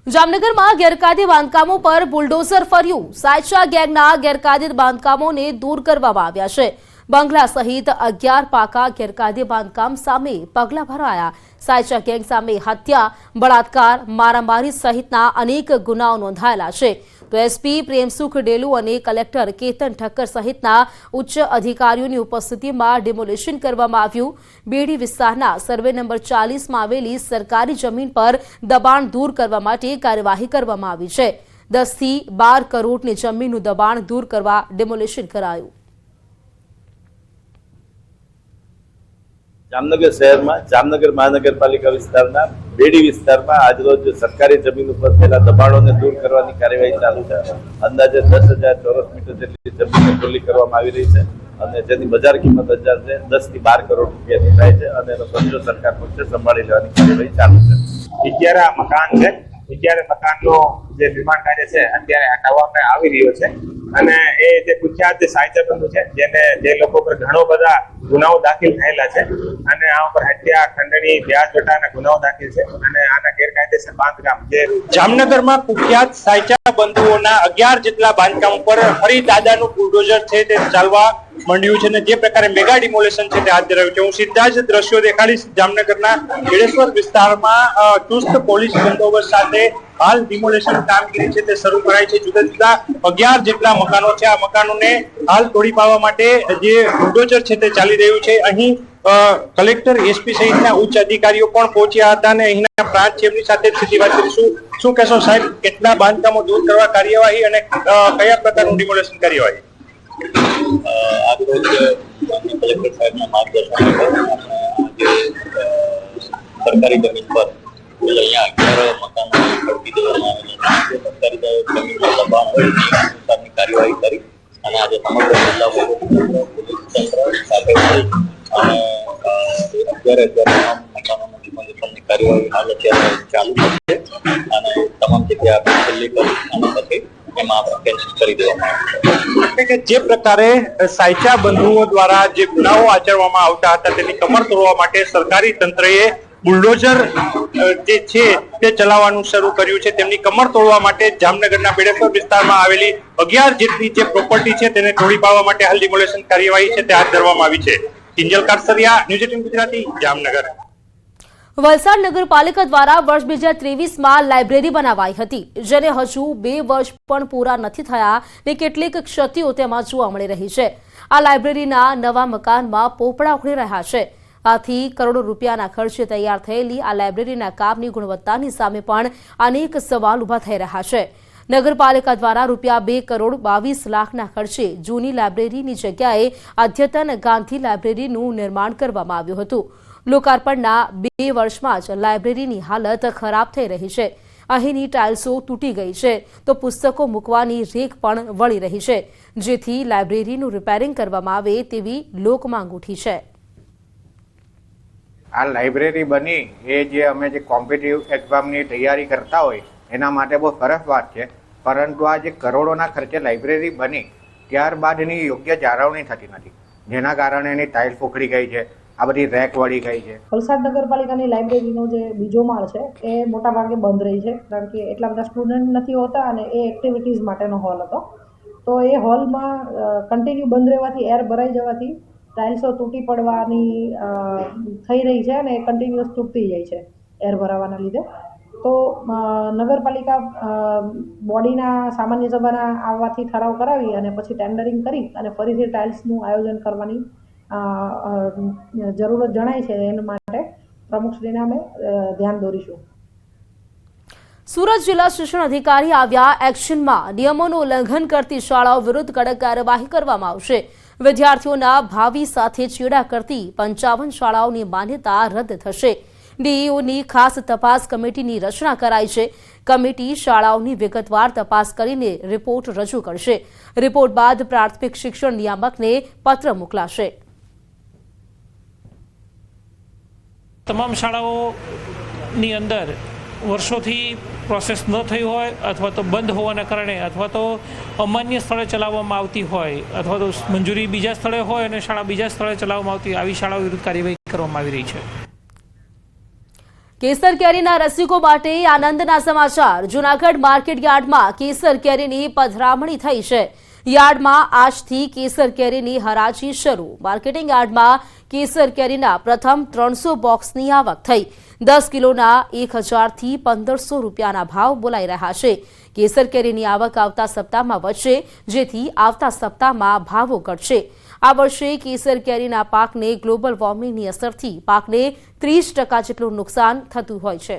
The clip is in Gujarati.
જામનગરમાં ગેરકાયદે બાંધકામો પર બુલડોઝર ફર્યું। સાયચા ગેંગના ગેરકાયદે બાંધકામોને દૂર કરવામાં આવ્યા છે। બંગલા સહિત 11 પાકા ગેરકાયદે બાંધકામ સામે પગલાં ભરાયા। સાયચા ગેંગ સામે હત્યા, બળાત્કાર, મારામારી સહિતના અનેક ગુનાઓ નોંધાયેલા છે। તો એસપી પ્રેમસુખ ડેલુ અને કલેક્ટર કેતન ઠક્કર સહિતના ઉચ્ચ અધિકારીઓની ઉપસ્થિતિમાં ડિમોલિશન કરવામાં આવ્યું। બેડી વિસ્તારના સર્વે નંબર 40માં આવેલી સરકારી જમીન પર દબાણ દૂર કરવા માટે કાર્યવાહી કરવામાં આવી છે। 10 થી 12 કરોડની જમીનનું દબાણ દૂર કરવા ડિમોલિશન કરાયું। જામનગર શહેરમાં જામનગર મહાનગરપાલિકા વિસ્તારના બેડી વિસ્તારમાં આજરોજ સરકારી જમીન ઉપર થયેલા દબાણોને દૂર કરવાની કાર્યવાહી ચાલુ છે। અંદાજે 10,000 ચોરસ મીટર જેટલી જમીન ખુલ્લી કરવામાં આવી રહી છે અને જેની બજાર કિંમત 10 થી 12 કરોડ રૂપિયાની થાય છે અને એનો કબજો સરકાર પક્ષે સંભાળી લેવાની કાર્યવાહી ચાલુ છે। 11 મકાન છે। 11 મકાનનો જે નિર્માણ કાર્ય છે અત્યારે કરવામાં આવી રહ્યો છે અને એ જે કુખ્યાત સાયચા બંધુ છે જે લોકો પર ઘણો બધા ગુનાઓ દાખલ થયેલા છે અને આ ઉપર હત્યા, ખંડણી, વ્યાજ વટાના ગુનાઓ દાખલ છે અને આના ગેરકાયદેસર બાંધકામ જે જામનગરમાં કુખ્યાત સાયચા બંધુઓના 11 જેટલા બાંધકામ ઉપર ફરી દાદાનું બુલડોઝર છે તે ચાલવા માંડ્યું છે અને જે પ્રકારે મેગા ડિમોલેશન છે તે હાથ ધરાયું છે। હું સીધા જ દ્રશ્યો દેખાડીશ। જામનગરના બેડેશ્વર વિસ્તારમાં ચુસ્ત પોલીસ બંદોબસ્ત સાથે હાલ ડિમોલેશન કામગીરી છે તે શરૂ કરાઈ છે। જુદા જુદા 11 જેટલા મકાનો છે। આ મકાનોને હાલ તોડી પાડવા માટે જે બુલડોઝર છે તે ચાલી રહ્યું છે। અહીં કલેક્ટર, એસપી સહિતના ઉચ્ચ અધિકારીઓ પણ પહોંચ્યા હતા અને અહીંના પ્રાંત ચીફની સાથે સીધી વાત કરીશું। શું કહેશો સાહેબ, કેટલા બાંધકામો દૂર કરવા કાર્યવાહી અને કયા પ્રકારનું ડિમોલેશન કાર્યવાહી? આજરોજ કલેક્ટર સાહેબના માર્ગદર્શન સરકારી જમીન પર અહીંયા 11 મકાનો ખડકી દેવામાં આવેલા છે। સરકારી જમીન પર દબાણ હોય અનુસારની કાર્યવાહી કરી અને આજે સમગ્ર જિલ્લા પોલીસ તંત્ર સાથે મળી અને 11 તમામ મકાનોનું ડિમોલેશનની કાર્યવાહી હાલ અત્યારે ચાલુ છે અને તમામ જગ્યા આપણે ખુલ્લી કરી અને પછી એમાં આપણે કેન્સલ કરી દેવામાં આવે છે। જે પ્રકારે સાયચા બંધુઓ દ્વારા જે ગુનાઓ આચરવામાં આવતા હતા તેની કમર તોડવા માટે સરકારી તંત્રએ બુલડોઝર જે છે તે ચલાવવાનું શરૂ કર્યું છે। તેમની કમર તોડવા માટે જામનગરના બેડેશ્વર વિસ્તારમાં આવેલી 11 જેટલી જે પ્રોપર્ટી છે તેને તોડી પાડવા માટે હાલ ડિમોલેશન કાર્યવાહી છે તે હાથ ધરવામાં આવી છે। કિંજલ કારસરિયા, ન્યૂઝ 18 ગુજરાતી, જામનગર। વલસાડ નગરપાલિકા દ્વારા વર્ષ 2023માં લાઇબ્રેરી બનાવાઈ હતી, જેને હજુ 2 વર્ષ પણ પૂરા નથી થયા ને કેટલીક ક્ષતિઓ તેમાં જોવા મળી રહી છે। આ લાઇબ્રેરીના નવા મકાનમાં પોપડા ઉખડી રહ્યા છે। આથી કરોડો રૂપિયાના ખર્ચે તૈયાર થયેલી આ લાઇબ્રેરીના કામની ગુણવત્તાની સામે પણ અનેક સવાલ ઉભા થઈ રહ્યા છે। નગરપાલિકા દ્વારા રૂપિયા 2 કરોડ 22 લાખના ખર્ચે જૂની લાઇબ્રેરીની જગ્યાએ અદ્યતન ગાંધી લાઇબ્રેરીનું નિર્માણ કરવામાં આવ્યું હતું। લોકાર્પણના 2 વર્ષમાં જ લાઇબ્રેરીની હાલત ખરાબ થઈ રહી છે। અહીંની ટાઇલ્સો તૂટી ગઈ છે તો પુસ્તકો મૂકવાની રેક પણ વળી રહી છે, જેથી લાઇબ્રેરીનું રિપેરિંગ કરવામાં આવે તેવી લોકમાંગ ઉઠી છે। આ લાઇબ્રેરી બની એ જે અમે જે કોમ્પિટિટિવ એક્ઝામની તૈયારી કરતા હોય એના માટે બહુ સરસ વાત છે, પરંતુ આ જે કરોડોના ખર્ચે લાઇબ્રેરી બની ત્યારબાદ એની યોગ્ય જાળવણી થતી નથી, જેના કારણે એની ટાઇલ્સ ઉખડી ગઈ છે, આ બધી રેક વળી ગઈ છે। વલસાડ નગરપાલિકાની લાઇબ્રેરીનો જે બીજો માળ છે એ મોટાભાગે બંધ રહી છે, કારણ કે એટલા બધા સ્ટુડન્ટ નથી હોતા અને એ એક્ટિવિટીઝ માટેનો હોલ હતો। તો એ હોલમાં કન્ટિન્યુ બંધ રહેવાથી, એર ભરાઈ જવાથી ટાઇલ્સો તૂટી પડવાની થઈ રહી છે અને એ કન્ટિન્યુઅસ તૂટતી જાય છે એર ભરાવાના લીધે। તો નગરપાલિકા બોડીના સામાન્ય સભાના આવવાથી ઠરાવ કરાવી અને પછી ટેન્ડરિંગ કરી અને ફરીથી ટાઇલ્સનું આયોજન કરવાની જરૂરત જણાય છે। એના માટે પ્રમુખશ્રીને અમે ધ્યાન દોરીશું। સુરત જિલ્લા શિક્ષણ અધિકારી આવ્યા એક્શનમાં। નિયમોનું ઉલ્લંઘન કરતી શાળાઓ વિરુદ્ધ કડક કાર્યવાહી કરવામાં આવશે। વિદ્યાર્થીઓના ભાવિ સાથે ચેડા કરતી 55 શાળાઓની માન્યતા રદ થશે। ડીઈઓની ખાસ તપાસ કમિટીની રચના કરાઈ છે। કમિટી શાળાઓની વિગતવાર તપાસ કરીને રિપોર્ટ રજૂ કરશે। રિપોર્ટ બાદ પ્રાથમિક શિક્ષણ નિયામકને પત્ર મોકલાશે। તમામ શાળાઓની અંદર વર્ષોથી પ્રોસેસ ન થઈ હોય અથવા તો બંધ હોવાના કારણે અથવા તો અમાન્ય સ્થળે ચલાવવામાં આવતી હોય અથવા તો મંજૂરી બીજા સ્થળે હોય અને શાળા બીજા સ્થળે ચલાવવામાં આવતી, આવી શાળાઓ વિરુદ્ધ કાર્યવાહી કરવામાં આવી રહી છે। કેસર કેરીના રસિકો માટે આનંદના સમાચાર। જૂનાગઢ માર્કેટ યાર્ડમાં કેસર કેરીની પધરામણી થઈ છે। યાર્ડમાં આજથી કેસર કેરીની હરાજી શરૂ। માર્કેટિંગ યાર્ડમાં કેસર કેરીના પ્રથમ 300 બોક્સની આવક થઈ। 10 કિલોના 1000 થી 1500 રૂપિયાના ભાવ બોલાઈ રહ્યા છે। કેસર કેરીની આવક આવતા સપ્તાહમાં વધશે, જેથી આવતા સપ્તાહમાં ભાવો ઘટશે। આ વર્ષે કેસર કેરીના પાકને ગ્લોબલ વોર્મિંગની અસરથી પાકને 30% જેટલું નુકસાન થતું હોય છે।